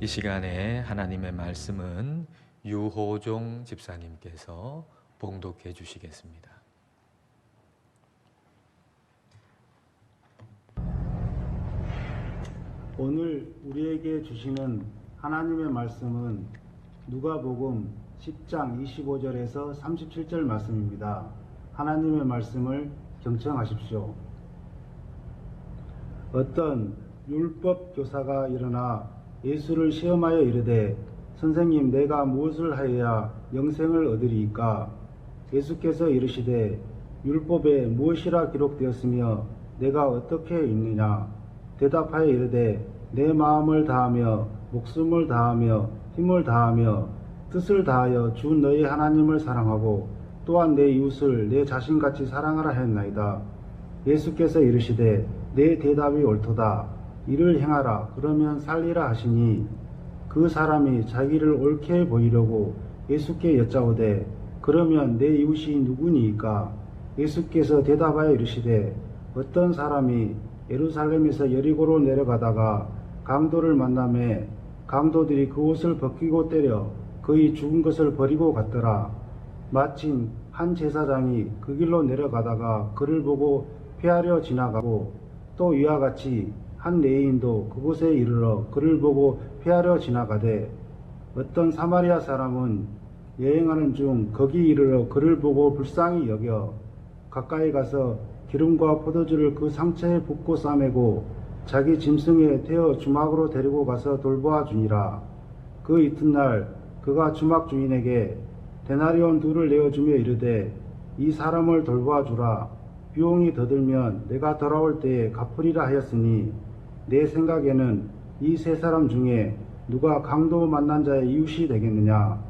이 시간에 하나님의 말씀은 유호종 집사님께서 봉독해 주시겠습니다. 오늘 우리에게 주시는 하나님의 말씀은 누가복음 10장 25절에서 37절 말씀입니다. 하나님의 말씀을 경청하십시오. 어떤 율법 교사가 일어나 예수를 시험하여 이르되, 선생님, 내가 무엇을 하여야 영생을 얻으리이까? 예수께서 이르시되, 율법에 무엇이라 기록되었으며 내가 어떻게 읽느냐? 대답하여 이르되, 내 마음을 다하며 목숨을 다하며 힘을 다하며 뜻을 다하여 주 너의 하나님을 사랑하고 또한 내 이웃을 내 자신같이 사랑하라 했나이다. 예수께서 이르시되, 내 대답이 옳도다. 이를 행하라. 그러면 살리라 하시니, 그 사람이 자기를 옳게 보이려고 예수께 여짜오되, 그러면 내 이웃이 누구니이까? 예수께서 대답하여 이르시되, 어떤 사람이 예루살렘에서 여리고로 내려가다가 강도를 만나매 강도들이 그 옷을 벗기고 때려 그의 죽은 것을 버리고 갔더라. 마침 한 제사장이 그 길로 내려가다가 그를 보고 피하려 지나가고, 또 이와 같이 한 레위인도 그곳에 이르러 그를 보고 피하려 지나가되, 어떤 사마리아 사람은 여행하는 중 거기 이르러 그를 보고 불쌍히 여겨 가까이 가서 기름과 포도주를 그 상처에 붓고 싸매고 자기 짐승에 태워 주막으로 데리고 가서 돌보아 주니라. 그 이튿날 그가 주막 주인에게 데나리온 2를 내어주며 이르되, 이 사람을 돌보아 주라. 비용이 더 들면 내가 돌아올 때에 갚으리라 하였으니, 내 생각에는 이 세 사람 중에 누가 강도 만난 자의 이웃이 되겠느냐?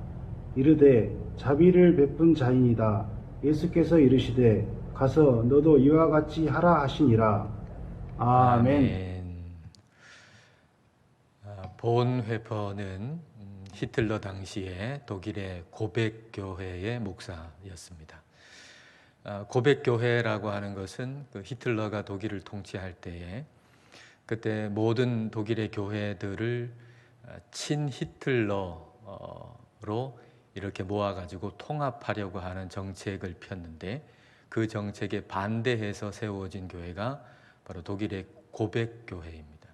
이르되, 자비를 베푼 자이니이다. 예수께서 이르시되, 가서 너도 이와 같이 하라 하시니라. 아멘. 본회퍼는 히틀러 당시에 독일의 고백교회의 목사였습니다. 고백교회라고 하는 것은 그 히틀러가 독일을 통치할 때에 그때 모든 독일의 교회들을 친히틀러로 이렇게 모아가지고 통합하려고 하는 정책을 폈는데, 그 정책에 반대해서 세워진 교회가 바로 독일의 고백교회입니다.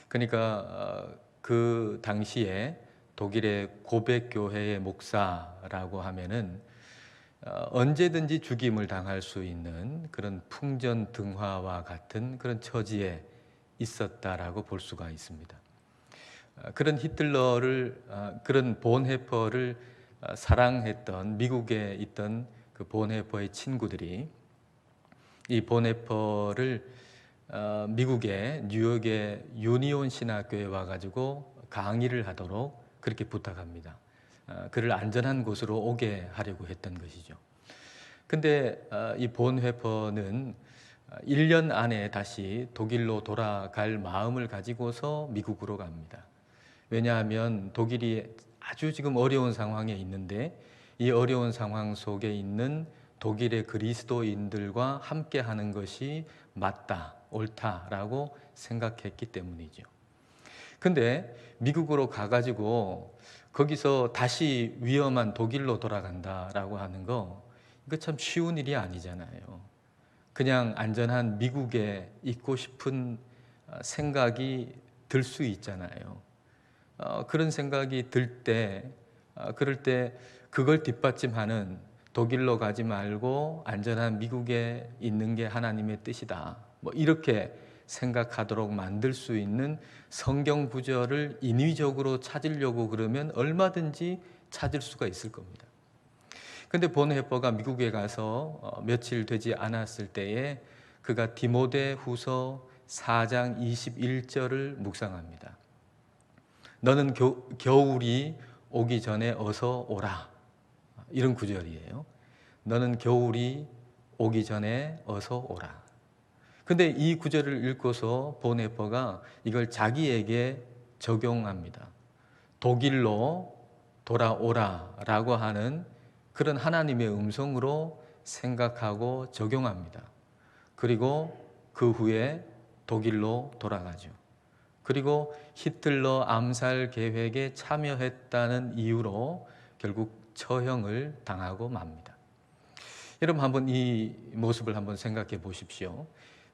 그러니까 그 당시에 독일의 고백교회의 목사라고 하면은 언제든지 죽임을 당할 수 있는 그런 풍전등화와 같은 그런 처지에 있었다라고 볼 수가 있습니다. 그런 히틀러를, 그런 본헤퍼를 사랑했던 미국에 있던 그 본헤퍼의 친구들이 이 본헤퍼를 미국의 뉴욕의 유니온 신학교에 와가지고 강의를 하도록 그렇게 부탁합니다. 그를 안전한 곳으로 오게 하려고 했던 것이죠. 근데 이 본헤퍼는 1년 안에 다시 독일로 돌아갈 마음을 가지고서 미국으로 갑니다. 왜냐하면 독일이 아주 지금 어려운 상황에 있는데, 이 어려운 상황 속에 있는 독일의 그리스도인들과 함께 하는 것이 맞다, 옳다라고 생각했기 때문이죠. 근데 미국으로 가가지고 거기서 다시 위험한 독일로 돌아간다라고 하는 거, 이거 참 쉬운 일이 아니잖아요. 그냥 안전한 미국에 있고 싶은 생각이 들 수 있잖아요. 그런 생각이 들 때, 그럴 때 그걸 뒷받침하는, 독일로 가지 말고 안전한 미국에 있는 게 하나님의 뜻이다, 뭐 이렇게 생각하도록 만들 수 있는 성경 구절을 인위적으로 찾으려고 그러면 얼마든지 찾을 수가 있을 겁니다. 근데 본헤퍼가 미국에 가서 며칠 되지 않았을 때에 그가 디모데 후서 4장 21절을 묵상합니다. 너는 겨울이 오기 전에 어서 오라. 이런 구절이에요. 너는 겨울이 오기 전에 어서 오라. 근데 이 구절을 읽고서 본헤퍼가 이걸 자기에게 적용합니다. 독일로 돌아오라 라고 하는 그런 하나님의 음성으로 생각하고 적용합니다. 그리고 그 후에 독일로 돌아가죠. 그리고 히틀러 암살 계획에 참여했다는 이유로 결국 처형을 당하고 맙니다. 여러분 한번 이 모습을 한번 생각해 보십시오.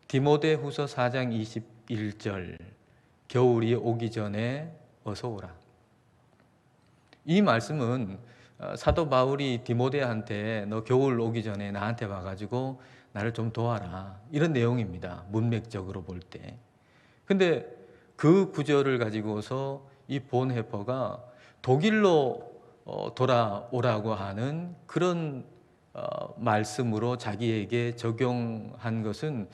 디모데후서 4장 21절 겨울이 오기 전에 어서 오라. 이 말씀은 사도 바울이 디모데한테 너 겨울 오기 전에 나한테 와가지고 나를 좀 도와라 이런 내용입니다. 문맥적으로 볼 때. 근데 그 구절을 가지고서 이 본헤퍼가 독일로 돌아오라고 하는 그런 말씀으로 자기에게 적용한 것은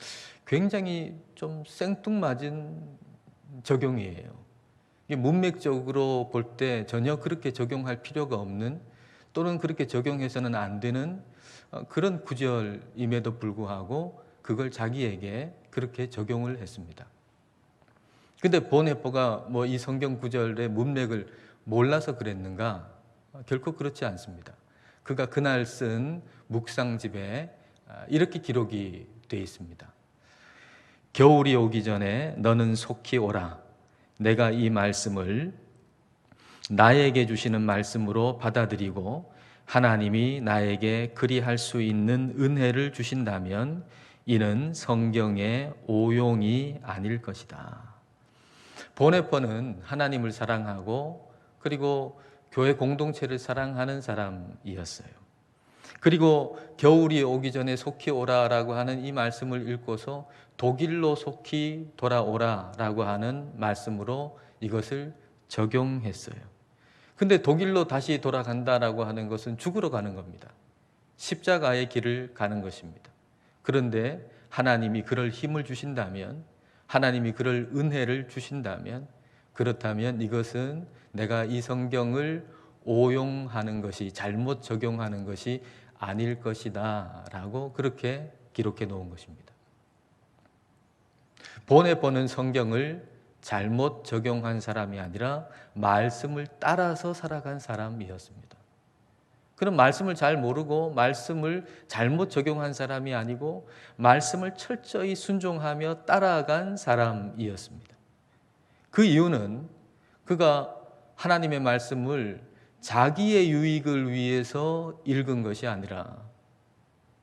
굉장히 좀 생뚱맞은 적용이에요. 이게 문맥적으로 볼 때 전혀 그렇게 적용할 필요가 없는 또는 그렇게 적용해서는 안 되는 그런 구절임에도 불구하고 그걸 자기에게 그렇게 적용을 했습니다. 근데 본헤퍼가 뭐 이 성경 구절의 문맥을 몰라서 그랬는가? 결코 그렇지 않습니다. 그가 그날 쓴 묵상집에 이렇게 기록이 되어 있습니다. 겨울이 오기 전에 너는 속히 오라. 내가 이 말씀을 나에게 주시는 말씀으로 받아들이고 하나님이 나에게 그리할 수 있는 은혜를 주신다면 이는 성경의 오용이 아닐 것이다. 본헤퍼는 하나님을 사랑하고 그리고 교회 공동체를 사랑하는 사람이었어요. 그리고 겨울이 오기 전에 속히 오라라고 하는 이 말씀을 읽고서 독일로 속히 돌아오라라고 하는 말씀으로 이것을 적용했어요. 근데 독일로 다시 돌아간다라고 하는 것은 죽으러 가는 겁니다. 십자가의 길을 가는 것입니다. 그런데 하나님이 그럴 힘을 주신다면, 하나님이 그럴 은혜를 주신다면, 그렇다면 이것은 내가 이 성경을 오용하는 것이, 잘못 적용하는 것이 아닐 것이다 라고 그렇게 기록해 놓은 것입니다. 본헤퍼는 성경을 잘못 적용한 사람이 아니라 말씀을 따라서 살아간 사람이었습니다. 그럼 말씀을 잘 모르고 말씀을 잘못 적용한 사람이 아니고 말씀을 철저히 순종하며 따라간 사람이었습니다. 그 이유는 그가 하나님의 말씀을 자기의 유익을 위해서 읽은 것이 아니라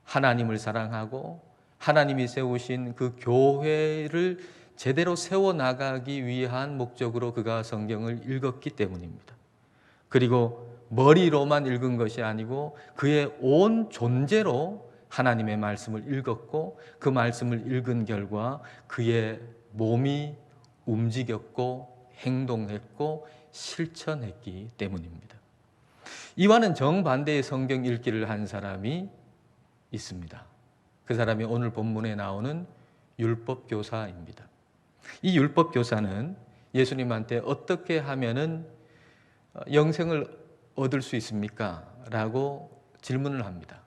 하나님을 사랑하고 하나님이 세우신 그 교회를 제대로 세워나가기 위한 목적으로 그가 성경을 읽었기 때문입니다. 그리고 머리로만 읽은 것이 아니고 그의 온 존재로 하나님의 말씀을 읽었고 그 말씀을 읽은 결과 그의 몸이 움직였고 행동했고 실천했기 때문입니다. 이와는 정반대의 성경 읽기를 한 사람이 있습니다. 그 사람이 오늘 본문에 나오는 율법교사입니다. 이 율법교사는 예수님한테 어떻게 하면은 영생을 얻을 수 있습니까? 라고 질문을 합니다.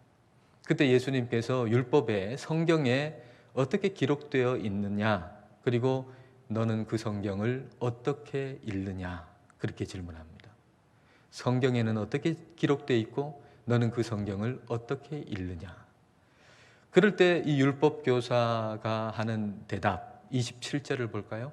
그때 예수님께서 율법에 성경에 어떻게 기록되어 있느냐 그리고 너는 그 성경을 어떻게 읽느냐 그렇게 질문합니다. 성경에는 어떻게 기록되어 있고 너는 그 성경을 어떻게 읽느냐. 그럴 때 이 율법교사가 하는 대답 27절을 볼까요?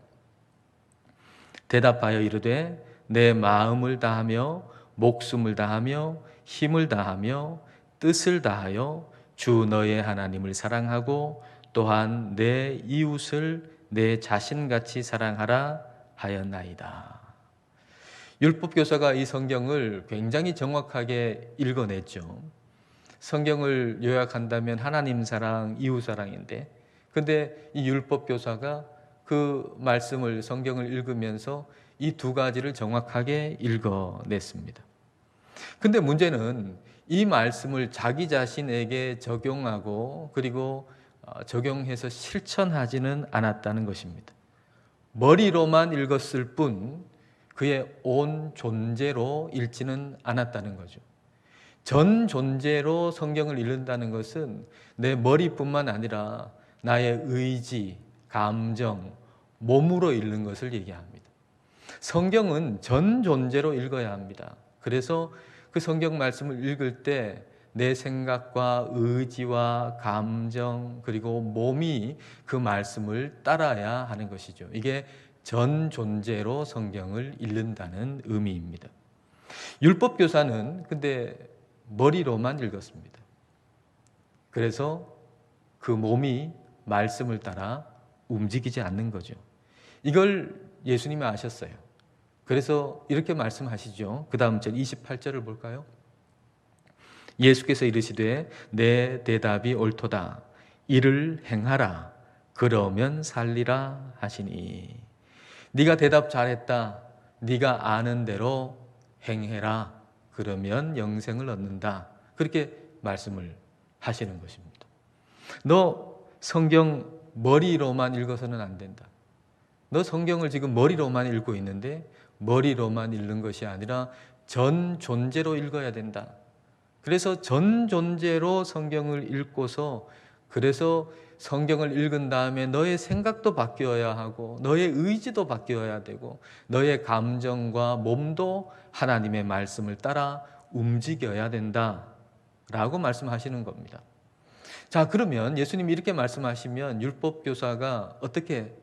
대답하여 이르되 내 마음을 다하며 목숨을 다하며 힘을 다하며 뜻을 다하여 주 너의 하나님을 사랑하고 또한 내 이웃을 내 자신같이 사랑하라 하였나이다. 율법교사가 이 성경을 굉장히 정확하게 읽어냈죠. 성경을 요약한다면 하나님 사랑, 이웃 사랑인데 근데 이 율법교사가 그 말씀을 성경을 읽으면서 이 두 가지를 정확하게 읽어냈습니다. 근데 문제는 이 말씀을 자기 자신에게 적용하고 그리고 적용해서 실천하지는 않았다는 것입니다. 머리로만 읽었을 뿐 그의 온 존재로 읽지는 않았다는 거죠. 전 존재로 성경을 읽는다는 것은 내 머리뿐만 아니라 나의 의지, 감정, 몸으로 읽는 것을 얘기합니다. 성경은 전 존재로 읽어야 합니다. 그래서 그 성경 말씀을 읽을 때 내 생각과 의지와 감정 그리고 몸이 그 말씀을 따라야 하는 것이죠. 이게 전 존재로 성경을 읽는다는 의미입니다. 율법 교사는 근데 머리로만 읽었습니다. 그래서 그 몸이 말씀을 따라 움직이지 않는 거죠. 이걸 예수님이 아셨어요. 그래서 이렇게 말씀하시죠. 그 다음 절 28절을 볼까요? 예수께서 이르시되 내 대답이 옳도다. 이를 행하라. 그러면 살리라 하시니. 네가 대답 잘했다. 네가 아는 대로 행해라. 그러면 영생을 얻는다. 그렇게 말씀을 하시는 것입니다. 너 성경 머리로만 읽어서는 안 된다. 너 성경을 지금 머리로만 읽고 있는데 머리로만 읽는 것이 아니라 전 존재로 읽어야 된다. 그래서 전 존재로 성경을 읽고서 그래서 성경을 읽은 다음에 너의 생각도 바뀌어야 하고 너의 의지도 바뀌어야 되고 너의 감정과 몸도 하나님의 말씀을 따라 움직여야 된다라고 말씀하시는 겁니다. 자, 그러면 예수님이 이렇게 말씀하시면 율법 교사가 어떻게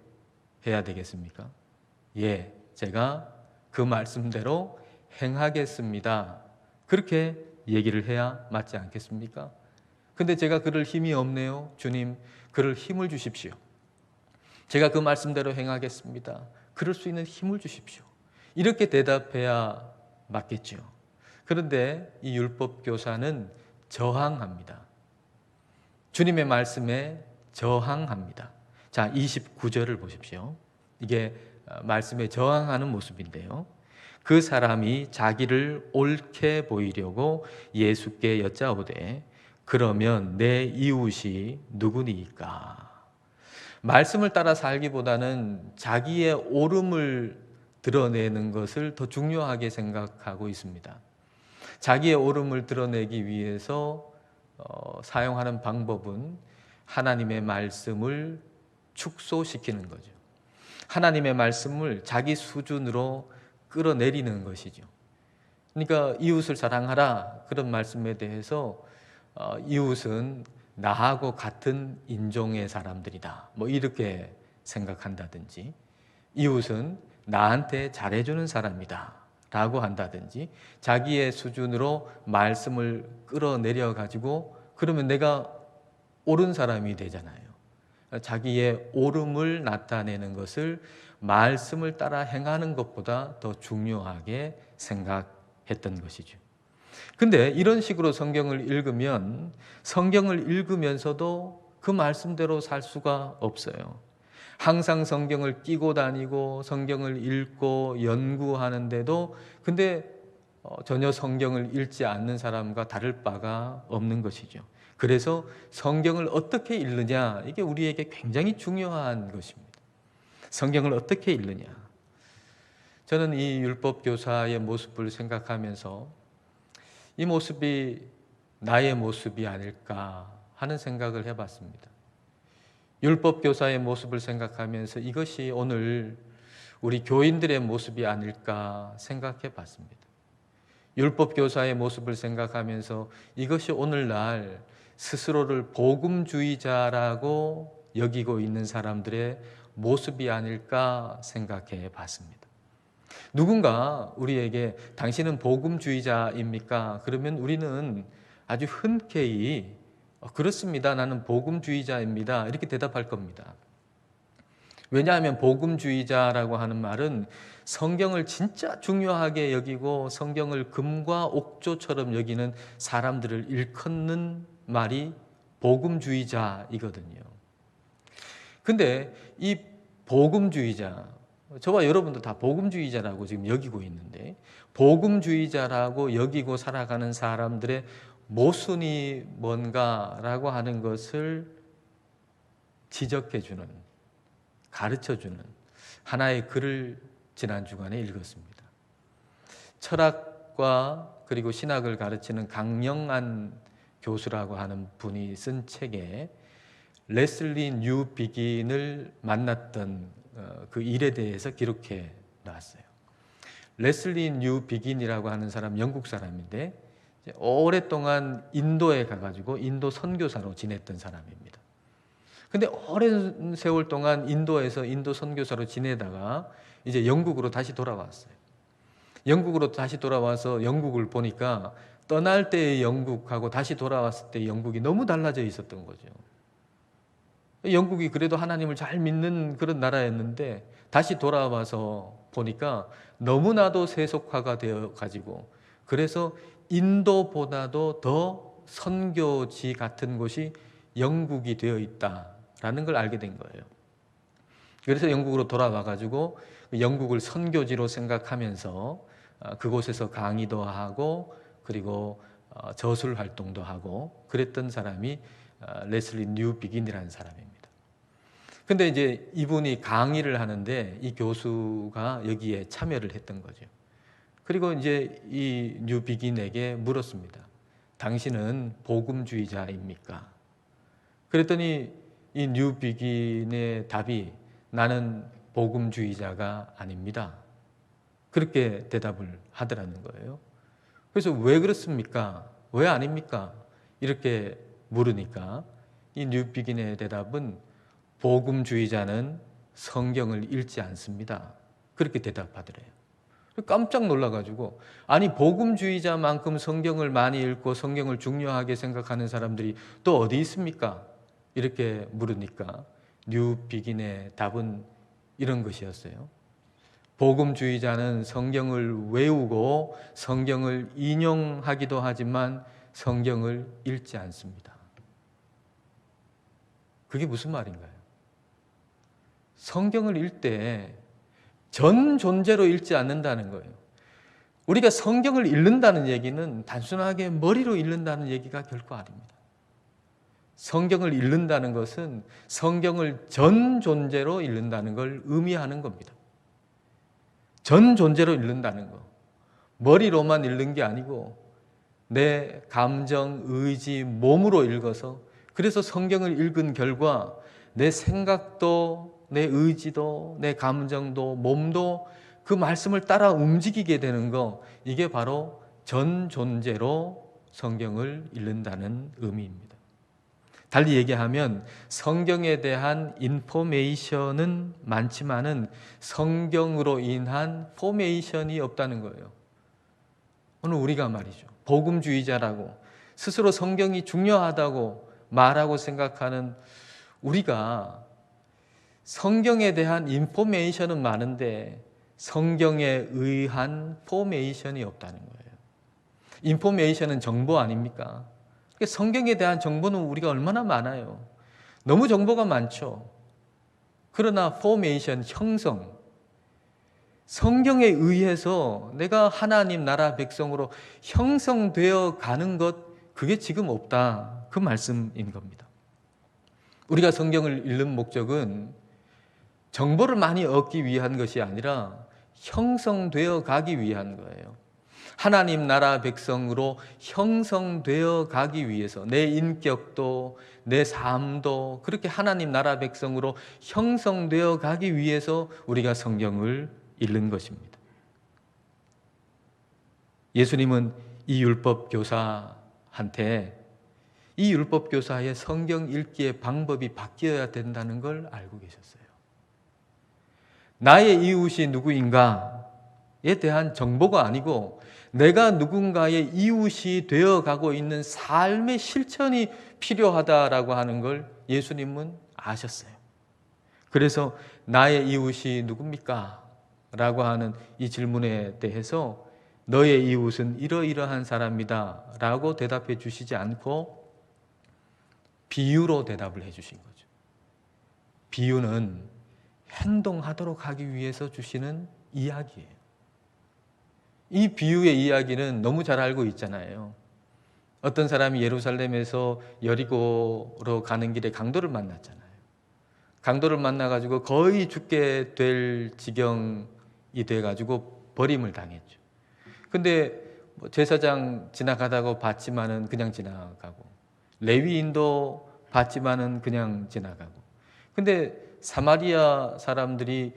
해야 되겠습니까? 예, 제가 그 말씀대로 행하겠습니다. 그렇게 얘기를 해야 맞지 않겠습니까? 근데 제가 그럴 힘이 없네요. 주님, 그럴 힘을 주십시오. 제가 그 말씀대로 행하겠습니다. 그럴 수 있는 힘을 주십시오. 이렇게 대답해야 맞겠죠. 그런데 이 율법 교사는 저항합니다. 주님의 말씀에 저항합니다. 자, 29절을 보십시오. 이게 말씀에 저항하는 모습인데요. 그 사람이 자기를 옳게 보이려고 예수께 여짜오되 그러면 내 이웃이 누구니까? 말씀을 따라 살기보다는 자기의 옳음을 드러내는 것을 더 중요하게 생각하고 있습니다. 자기의 옳음을 드러내기 위해서 사용하는 방법은 하나님의 말씀을 축소시키는 거죠. 하나님의 말씀을 자기 수준으로 끌어내리는 것이죠. 그러니까 이웃을 사랑하라 그런 말씀에 대해서 이웃은 나하고 같은 인종의 사람들이다. 뭐 이렇게 생각한다든지 이웃은 나한테 잘해주는 사람이다. 라고 한다든지 자기의 수준으로 말씀을 끌어내려 가지고 그러면 내가 옳은 사람이 되잖아요. 자기의 옳음을 나타내는 것을 말씀을 따라 행하는 것보다 더 중요하게 생각했던 것이죠. 근데 이런 식으로 성경을 읽으면 성경을 읽으면서도 그 말씀대로 살 수가 없어요. 항상 성경을 끼고 다니고 성경을 읽고 연구하는데도 근데 전혀 성경을 읽지 않는 사람과 다를 바가 없는 것이죠. 그래서 성경을 어떻게 읽느냐 이게 우리에게 굉장히 중요한 것입니다. 성경을 어떻게 읽느냐. 저는 이 율법 교사의 모습을 생각하면서 이 모습이 나의 모습이 아닐까 하는 생각을 해봤습니다. 율법 교사의 모습을 생각하면서 이것이 오늘 우리 교인들의 모습이 아닐까 생각해 봤습니다. 율법 교사의 모습을 생각하면서 이것이 오늘날 스스로를 복음주의자라고 여기고 있는 사람들의 모습이 아닐까 생각해 봤습니다. 누군가 우리에게 당신은 복음주의자입니까? 그러면 우리는 아주 흔쾌히 그렇습니다. 나는 복음주의자입니다. 이렇게 대답할 겁니다. 왜냐하면 복음주의자라고 하는 말은 성경을 진짜 중요하게 여기고 성경을 금과 옥조처럼 여기는 사람들을 일컫는 말이 복음주의자이거든요. 근데 이 복음주의자, 저와 여러분도 다 복음주의자라고 지금 여기고 있는데 복음주의자라고 여기고 살아가는 사람들의 모순이 뭔가라고 하는 것을 지적해주는, 가르쳐주는 하나의 글을 지난 주간에 읽었습니다. 철학과 그리고 신학을 가르치는 강영안 교수라고 하는 분이 쓴 책에 레슬리 뉴 비긴을 만났던 그 일에 대해서 기록해 놨어요. 레슬리 뉴 비긴이라고 하는 사람 영국 사람인데 오랫동안 인도에 가가지고 인도 선교사로 지냈던 사람입니다. 근데 오랜 세월 동안 인도에서 인도 선교사로 지내다가 이제 영국으로 다시 돌아왔어요. 영국으로 다시 돌아와서 영국을 보니까 떠날 때의 영국하고 다시 돌아왔을 때의 영국이 너무 달라져 있었던 거죠. 영국이 그래도 하나님을 잘 믿는 그런 나라였는데 다시 돌아와서 보니까 너무나도 세속화가 되어 가지고, 그래서 인도보다도 더 선교지 같은 곳이 영국이 되어 있다라는 걸 알게 된 거예요. 그래서 영국으로 돌아와 가지고 영국을 선교지로 생각하면서 그곳에서 강의도 하고 그리고 저술 활동도 하고 그랬던 사람이 레슬리 뉴 비긴이라는 사람입니다. 근데 이제 이분이 강의를 하는데 이 교수가 여기에 참여를 했던 거죠. 그리고 이제 이 뉴 비긴에게 물었습니다. 당신은 복음주의자입니까? 그랬더니 이 뉴 비긴의 답이 나는 복음주의자가 아닙니다. 그렇게 대답을 하더라는 거예요. 그래서 왜 그렇습니까? 왜 아닙니까? 이렇게 물으니까 이 뉴 비긴의 대답은 복음주의자는 성경을 읽지 않습니다. 그렇게 대답하더래요. 깜짝 놀라가지고, 아니 복음주의자만큼 성경을 많이 읽고 성경을 중요하게 생각하는 사람들이 또 어디 있습니까? 이렇게 물으니까 뉴 비긴의 답은 이런 것이었어요. 복음주의자는 성경을 외우고 성경을 인용하기도 하지만 성경을 읽지 않습니다. 그게 무슨 말인가요? 성경을 읽을 때 전 존재로 읽지 않는다는 거예요. 우리가 성경을 읽는다는 얘기는 단순하게 머리로 읽는다는 얘기가 결코 아닙니다. 성경을 읽는다는 것은 성경을 전 존재로 읽는다는 걸 의미하는 겁니다. 전 존재로 읽는다는 거. 머리로만 읽는 게 아니고 내 감정, 의지, 몸으로 읽어서, 그래서 성경을 읽은 결과 내 생각도 내 의지도 내 감정도 몸도 그 말씀을 따라 움직이게 되는 거, 이게 바로 전 존재로 성경을 읽는다는 의미입니다. 달리 얘기하면 성경에 대한 인포메이션은 많지만은 성경으로 인한 포메이션이 없다는 거예요. 오늘 우리가 말이죠, 복음주의자라고 스스로 성경이 중요하다고 말하고 생각하는 우리가 성경에 대한 인포메이션은 많은데 성경에 의한 포메이션이 없다는 거예요. 인포메이션은 정보 아닙니까? 성경에 대한 정보는 우리가 얼마나 많아요. 너무 정보가 많죠. 그러나 포메이션, 형성, 성경에 의해서 내가 하나님 나라 백성으로 형성되어 가는 것, 그게 지금 없다, 그 말씀인 겁니다. 우리가 성경을 읽는 목적은 정보를 많이 얻기 위한 것이 아니라 형성되어 가기 위한 거예요. 하나님 나라 백성으로 형성되어 가기 위해서 내 인격도 내 삶도 그렇게 하나님 나라 백성으로 형성되어 가기 위해서 우리가 성경을 읽는 것입니다. 예수님은 이 율법 교사한테 이 율법 교사의 성경 읽기의 방법이 바뀌어야 된다는 걸 알고 계셨어요. 나의 이웃이 누구인가에 대한 정보가 아니고 내가 누군가의 이웃이 되어가고 있는 삶의 실천이 필요하다라고 하는 걸 예수님은 아셨어요. 그래서 나의 이웃이 누굽니까? 라고 하는 이 질문에 대해서 너의 이웃은 이러이러한 사람이다 라고 대답해 주시지 않고 비유로 대답을 해 주신 거죠. 비유는 행동하도록 하기 위해서 주시는 이야기예요. 이 비유의 이야기는 너무 잘 알고 있잖아요. 어떤 사람이 예루살렘에서 여리고로 가는 길에 강도를 만났잖아요. 강도를 만나가지고 거의 죽게 될 지경이 돼가지고 버림을 당했죠. 근데 제사장 지나가다가 봤지만은 그냥 지나가고, 레위인도 봤지만은 그냥 지나가고. 근데 사마리아 사람이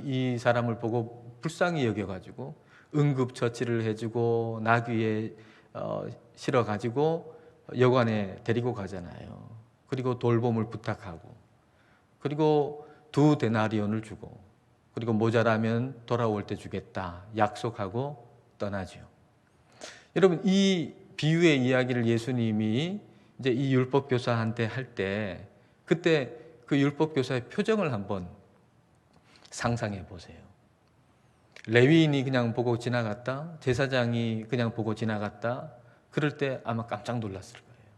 이 사람을 보고 불쌍히 여겨가지고 응급처치를 해주고 나귀에 실어가지고 여관에 데리고 가잖아요. 그리고 돌봄을 부탁하고, 그리고 2데나리온을 주고, 그리고 모자라면 돌아올 때 주겠다 약속하고 떠나죠. 여러분, 이 비유의 이야기를 예수님이 이제 이 율법 교사한테 할 때, 그때 그 율법 교사의 표정을 한번 상상해 보세요. 레위인이 그냥 보고 지나갔다, 제사장이 그냥 보고 지나갔다, 그럴 때 아마 깜짝 놀랐을 거예요.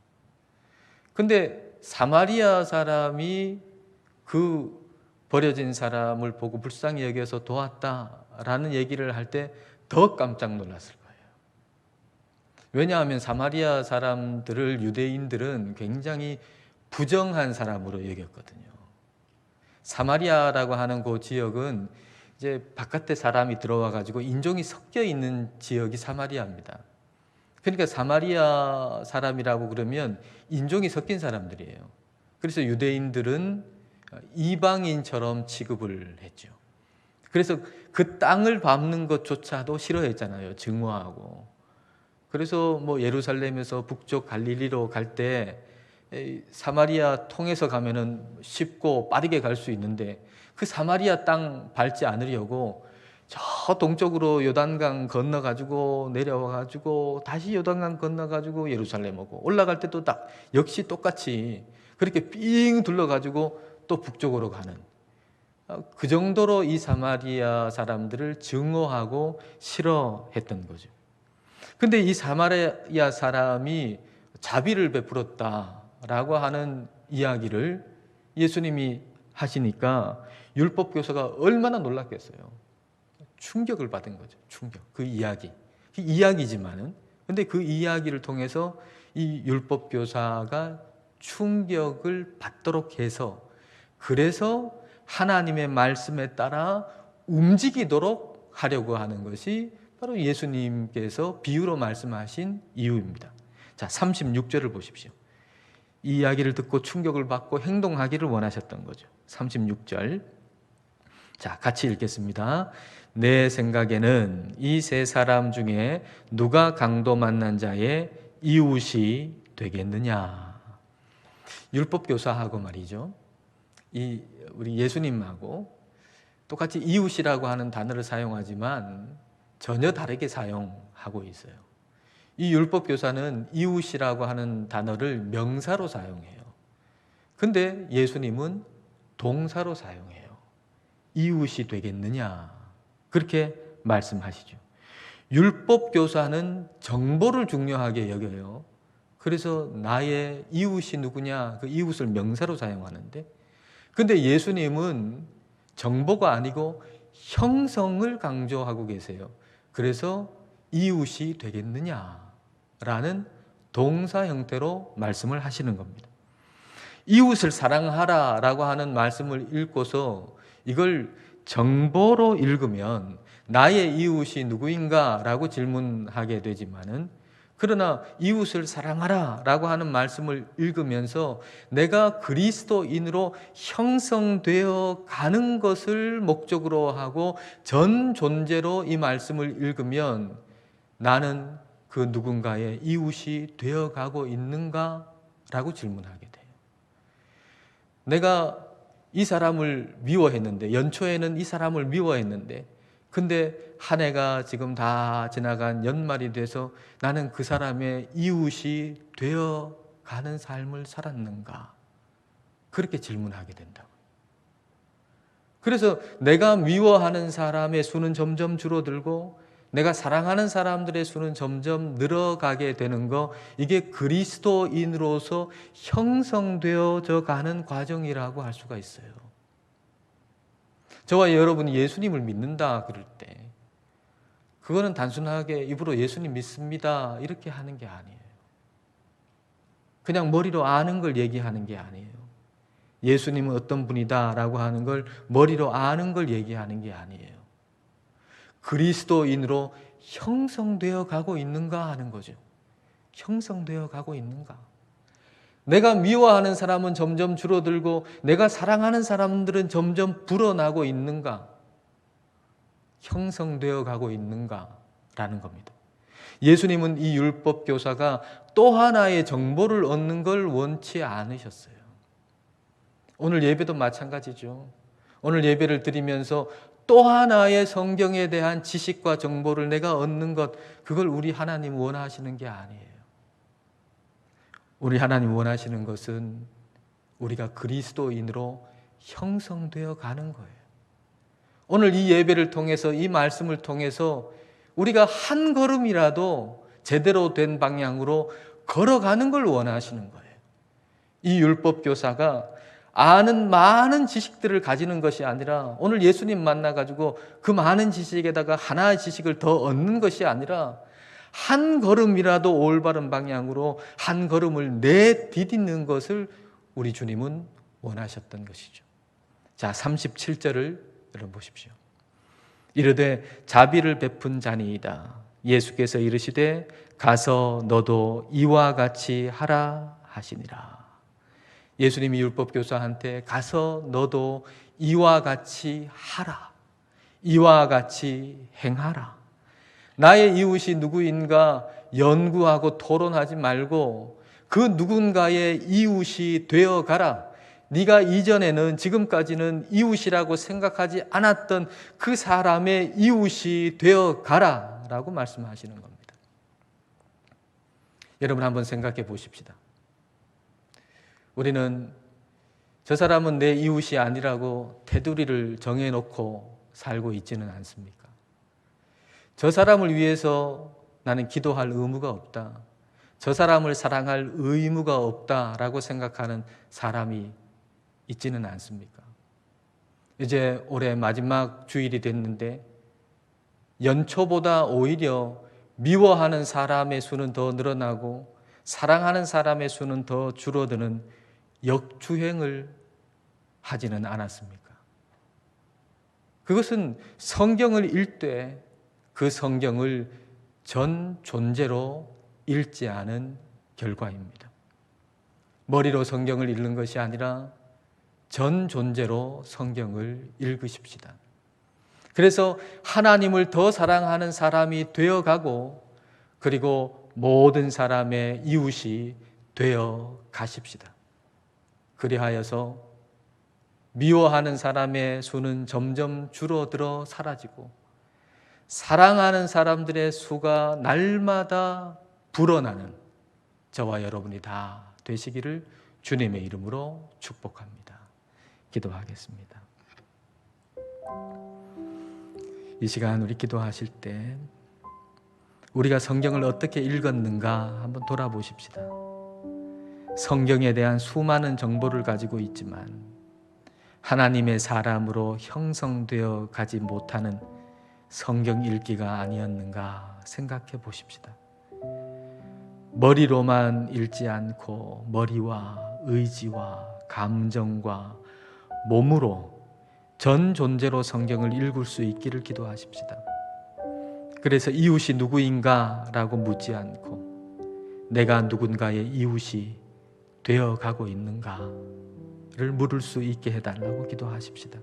근데 사마리아 사람이 그 버려진 사람을 보고 불쌍히 여겨서 도왔다라는 얘기를 할 때 더 깜짝 놀랐을 거예요. 왜냐하면 사마리아 사람들을 유대인들은 굉장히 부정한 사람으로 여겼거든요. 사마리아라고 하는 그 지역은 이제 바깥에 사람이 들어와 가지고 인종이 섞여 있는 지역이 사마리아입니다. 그러니까 사마리아 사람이라고 그러면 인종이 섞인 사람들이에요. 그래서 유대인들은 이방인처럼 취급을 했죠. 그래서 그 땅을 밟는 것조차도 싫어했잖아요. 증오하고. 그래서 뭐 예루살렘에서 북쪽 갈릴리로 갈 때 사마리아 통해서 가면은 쉽고 빠르게 갈 수 있는데, 그 사마리아 땅 밟지 않으려고 저 동쪽으로 요단강 건너가지고 내려와가지고 다시 요단강 건너가지고 예루살렘 오고, 올라갈 때도 딱 역시 똑같이 그렇게 삥 둘러가지고 또 북쪽으로 가는, 그 정도로 이 사마리아 사람들을 증오하고 싫어했던 거죠. 근데 이 사마리아 사람이 자비를 베풀었다라고 하는 이야기를 예수님이 하시니까 율법 교사가 얼마나 놀랐겠어요. 충격을 받은 거죠. 충격. 그 이야기지만은, 근데 그 이야기를 통해서 이 율법 교사가 충격을 받도록 해서, 그래서 하나님의 말씀에 따라 움직이도록 하려고 하는 것이 바로 예수님께서 비유로 말씀하신 이유입니다. 자, 36절을 보십시오. 이 이야기를 듣고 충격을 받고 행동하기를 원하셨던 거죠. 36절. 자, 같이 읽겠습니다. 내 생각에는 이 세 사람 중에 누가 강도 만난 자의 이웃이 되겠느냐. 율법 교사하고 말이죠, 우리 예수님하고 똑같이 이웃이라고 하는 단어를 사용하지만 전혀 다르게 사용하고 있어요. 이 율법 교사는 이웃이라고 하는 단어를 명사로 사용해요. 근데 예수님은 동사로 사용해요. 이웃이 되겠느냐, 그렇게 말씀하시죠. 율법 교사는 정보를 중요하게 여겨요. 그래서 나의 이웃이 누구냐, 그 이웃을 명사로 사용하는데, 근데 예수님은 정보가 아니고 형성을 강조하고 계세요. 그래서 이웃이 되겠느냐라는 동사 형태로 말씀을 하시는 겁니다. 이웃을 사랑하라라고 하는 말씀을 읽고서 이걸 정보로 읽으면 나의 이웃이 누구인가라고 질문하게 되지만은, 그러나 이웃을 사랑하라라고 하는 말씀을 읽으면서 내가 그리스도인으로 형성되어 가는 것을 목적으로 하고 전 존재로 이 말씀을 읽으면 나는 그 누군가의 이웃이 되어가고 있는가라고 질문하게 돼요. 내가 이 사람을 미워했는데, 연초에는 이 사람을 미워했는데, 근데 한 해가 지금 다 지나간 연말이 돼서 나는 그 사람의 이웃이 되어가는 삶을 살았는가? 그렇게 질문하게 된다고. 그래서 내가 미워하는 사람의 수는 점점 줄어들고 내가 사랑하는 사람들의 수는 점점 늘어가게 되는 거, 이게 그리스도인으로서 형성되어져 가는 과정이라고 할 수가 있어요. 저와 여러분이 예수님을 믿는다 그럴 때 그거는 단순하게 입으로 예수님 믿습니다 이렇게 하는 게 아니에요. 그냥 머리로 아는 걸 얘기하는 게 아니에요. 예수님은 어떤 분이다라고 하는 걸 머리로 아는 걸 얘기하는 게 아니에요. 그리스도인으로 형성되어 가고 있는가 하는 거죠. 형성되어 가고 있는가. 내가 미워하는 사람은 점점 줄어들고 내가 사랑하는 사람들은 점점 불어나고 있는가? 형성되어 가고 있는가라는 겁니다. 예수님은 이 율법 교사가 또 하나의 정보를 얻는 걸 원치 않으셨어요. 오늘 예배도 마찬가지죠. 오늘 예배를 드리면서 또 하나의 성경에 대한 지식과 정보를 내가 얻는 것, 그걸 우리 하나님 원하시는 게 아니에요. 우리 하나님 원하시는 것은 우리가 그리스도인으로 형성되어 가는 거예요. 오늘 이 예배를 통해서, 이 말씀을 통해서 우리가 한 걸음이라도 제대로 된 방향으로 걸어가는 걸 원하시는 거예요. 이 율법교사가 아는 많은 지식들을 가지는 것이 아니라, 오늘 예수님 만나가지고 그 많은 지식에다가 하나의 지식을 더 얻는 것이 아니라 한 걸음이라도 올바른 방향으로 한 걸음을 내디디는 것을 우리 주님은 원하셨던 것이죠. 자, 37절을 여러분 보십시오. 이르되 자비를 베푼 자니이다. 예수께서 이르시되 가서 너도 이와 같이 하라 하시니라. 예수님이 율법교사한테 가서 너도 이와 같이 하라, 이와 같이 행하라. 나의 이웃이 누구인가 연구하고 토론하지 말고 그 누군가의 이웃이 되어가라. 네가 이전에는, 지금까지는 이웃이라고 생각하지 않았던 그 사람의 이웃이 되어가라 라고 말씀하시는 겁니다. 여러분 한번 생각해 보십시다. 우리는 저 사람은 내 이웃이 아니라고 테두리를 정해놓고 살고 있지는 않습니까? 저 사람을 위해서 나는 기도할 의무가 없다, 저 사람을 사랑할 의무가 없다라고 생각하는 사람이 있지는 않습니까? 이제 올해 마지막 주일이 됐는데 연초보다 오히려 미워하는 사람의 수는 더 늘어나고 사랑하는 사람의 수는 더 줄어드는 역주행을 하지는 않았습니까? 그것은 성경을 읽되 그 성경을 전 존재로 읽지 않은 결과입니다. 머리로 성경을 읽는 것이 아니라 전 존재로 성경을 읽으십시다. 그래서 하나님을 더 사랑하는 사람이 되어가고, 그리고 모든 사람의 이웃이 되어 가십시다. 그리하여서 미워하는 사람의 수는 점점 줄어들어 사라지고 사랑하는 사람들의 수가 날마다 불어나는 저와 여러분이 다 되시기를 주님의 이름으로 축복합니다. 기도하겠습니다. 이 시간 우리 기도하실 때 우리가 성경을 어떻게 읽었는가 한번 돌아보십시다. 성경에 대한 수많은 정보를 가지고 있지만 하나님의 사람으로 형성되어 가지 못하는 성경 읽기가 아니었는가 생각해 보십시다. 머리로만 읽지 않고 머리와 의지와 감정과 몸으로 전 존재로 성경을 읽을 수 있기를 기도하십시다. 그래서 이웃이 누구인가 라고 묻지 않고 내가 누군가의 이웃이 되어가고 있는가를 물을 수 있게 해달라고 기도하십시다.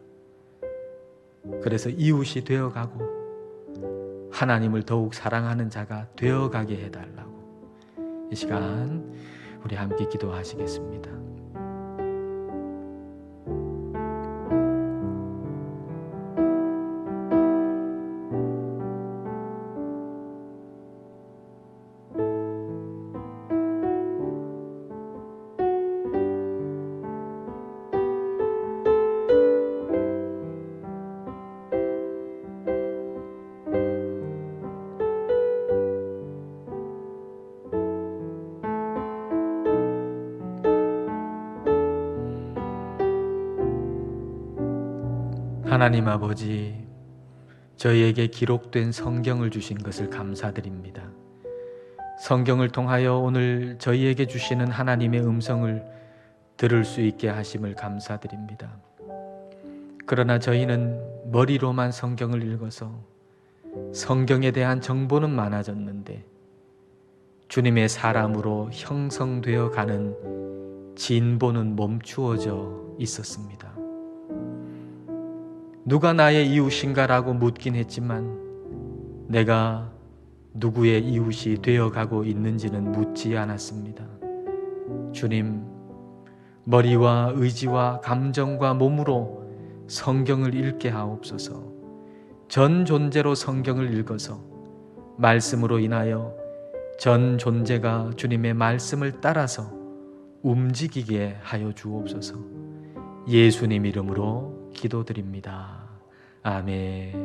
그래서 이웃이 되어가고 하나님을 더욱 사랑하는 자가 되어가게 해달라고 이 시간 우리 함께 기도하시겠습니다. 하나님 아버지, 저희에게 기록된 성경을 주신 것을 감사드립니다. 성경을 통하여 오늘 저희에게 주시는 하나님의 음성을 들을 수 있게 하심을 감사드립니다. 그러나 저희는 머리로만 성경을 읽어서 성경에 대한 정보는 많아졌는데 주님의 사람으로 형성되어 가는 진보는 멈추어져 있었습니다. 누가 나의 이웃인가라고 묻긴 했지만 내가 누구의 이웃이 되어가고 있는지는 묻지 않았습니다. 주님, 머리와 의지와 감정과 몸으로 성경을 읽게 하옵소서. 전 존재로 성경을 읽어서 말씀으로 인하여 전 존재가 주님의 말씀을 따라서 움직이게 하여 주옵소서. 예수님 이름으로 기도드립니다. 아멘.